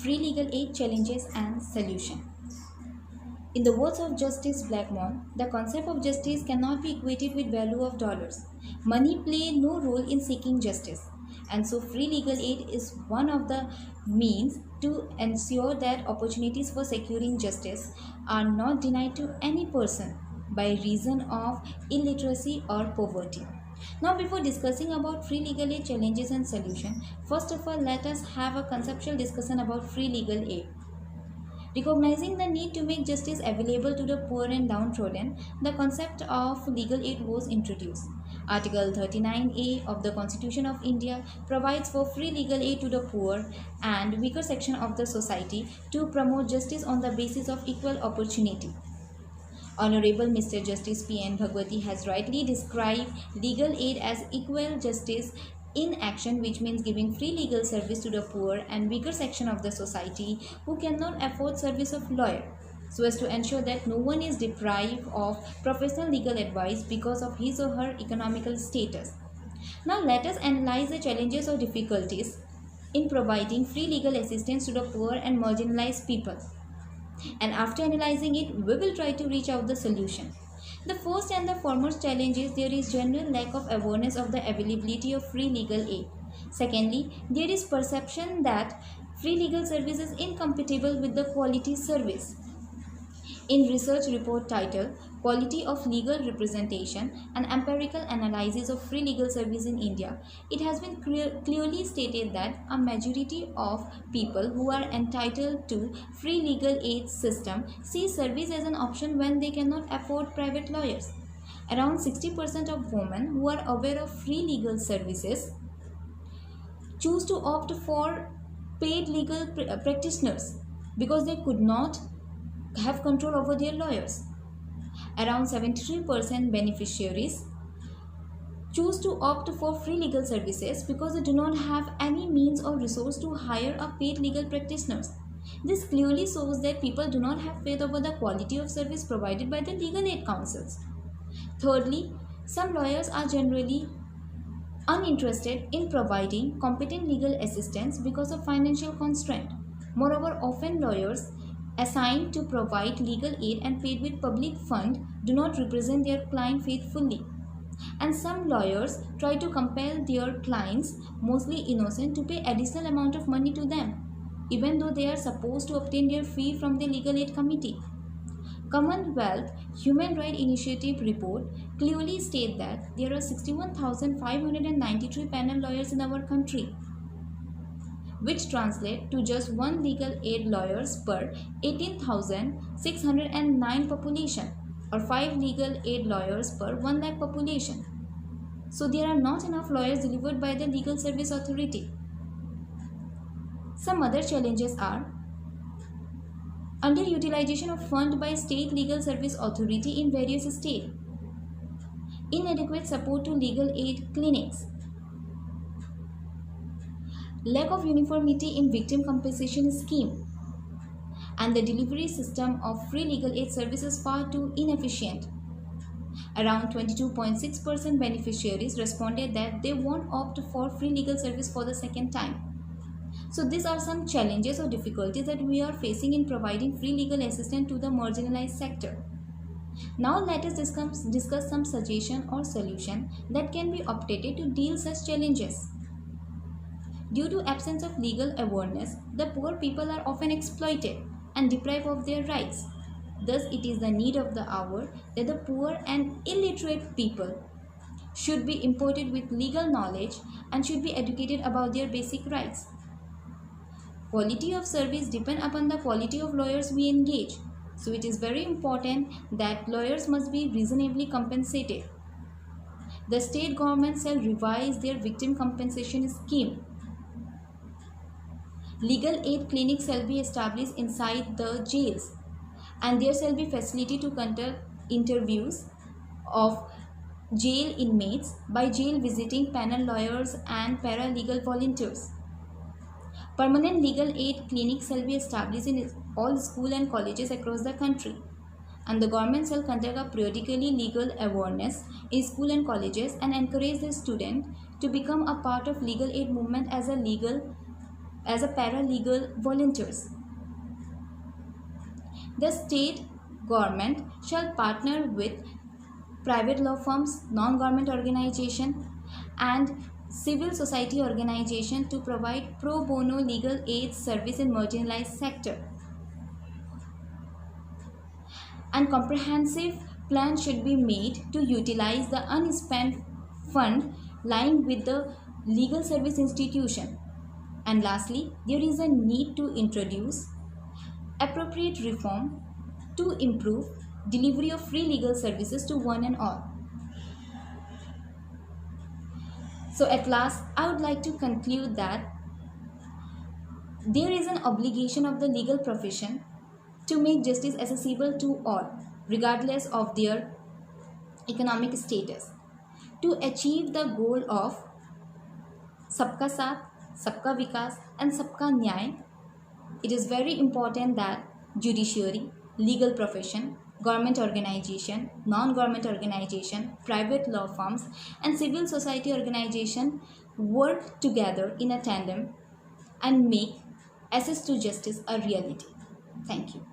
Free legal aid challenges and solution. In the words of Justice Blackmon, the concept of justice cannot be equated with value of dollars. Money play no role in seeking justice, and so free legal aid is one of the means to ensure that opportunities for securing justice are not denied to any person by reason of illiteracy or poverty. Now, before discussing about free legal aid challenges and solution, first of all, let us have a conceptual discussion about free legal aid. Recognizing the need to make justice available to the poor and downtrodden, the concept of legal aid was introduced. Article 39A of the Constitution of India provides for free legal aid to the poor and weaker section of the society to promote justice on the basis of equal opportunity. Honorable Mr. Justice P.N. Bhagwati has rightly described legal aid as equal justice in action, which means giving free legal service to the poor and weaker section of the society who cannot afford service of lawyer, so as to ensure that no one is deprived of professional legal advice because of his or her economical status. Now let us analyze the challenges or difficulties in providing free legal assistance to the poor and marginalized people. And after analyzing it, we will try to reach out the solution. The first and the foremost challenge is there is general lack of awareness of the availability of free legal aid. Secondly, there is perception that free legal service is incompatible with the quality service. In research report titled Quality of Legal Representation and Empirical Analysis of Free Legal Service in India, it has been clearly stated that a majority of people who are entitled to free legal aid system see service as an option when they cannot afford private lawyers. Around 60% of women who are aware of free legal services choose to opt for paid legal practitioners because they could not have control over their lawyers. Around 73% beneficiaries choose to opt for free legal services because they do not have any means or resource to hire a paid legal practitioners. This clearly shows that people do not have faith over the quality of service provided by the legal aid councils. Thirdly, some lawyers are generally uninterested in providing competent legal assistance because of financial constraint. Moreover, often lawyers assigned to provide legal aid and paid with public fund do not represent their client faithfully. And some lawyers try to compel their clients, mostly innocent, to pay additional amount of money to them, even though they are supposed to obtain their fee from the legal aid committee. Commonwealth Human Rights Initiative report clearly states that there are 61,593 panel lawyers in our country, which translate to just one legal aid lawyers per 18,609 population, or 5 legal aid lawyers per 1 lakh population. So there are not enough lawyers delivered by the Legal Service Authority. Some other challenges are underutilization of fund by State Legal Service Authority in various states, inadequate support to legal aid clinics, lack of uniformity in victim compensation scheme, and the delivery system of free legal aid services far too inefficient. Around 22.6% beneficiaries responded that they won't opt for free legal service for the second time. So these are some challenges or difficulties that we are facing in providing free legal assistance to the marginalized sector. Now let us discuss some suggestion or solution that can be opted to deal such challenges. Due to absence of legal awareness, the poor people are often exploited and deprived of their rights. Thus, it is the need of the hour that the poor and illiterate people should be imparted with legal knowledge and should be educated about their basic rights. Quality of service depends upon the quality of lawyers we engage. So, it is very important that lawyers must be reasonably compensated. The state government shall revise their victim compensation scheme. Legal aid clinics shall be established inside the jails, and there shall be facility to conduct interviews of jail inmates by jail visiting panel lawyers and paralegal volunteers. Permanent legal aid clinics shall be established in all schools and colleges across the country, and the government shall conduct a periodically legal awareness in school and colleges and encourage the student to become a part of legal aid movement as a legal as a paralegal volunteers. The state government shall partner with private law firms, non-government organization, and civil society organization to provide pro bono legal aid service in marginalized sector. And comprehensive plan should be made to utilize the unspent fund lying with the legal service institution. And lastly, there is a need to introduce appropriate reform to improve delivery of free legal services to one and all. So at last, I would like to conclude that there is an obligation of the legal profession to make justice accessible to all, regardless of their economic status, to achieve the goal of Sabka Saath, Sabka Vikas and Sabka Nyay. It is very important that judiciary, legal profession, government organization, non-government organization, private law firms and civil society organization work together in a tandem and make access to justice a reality. Thank you.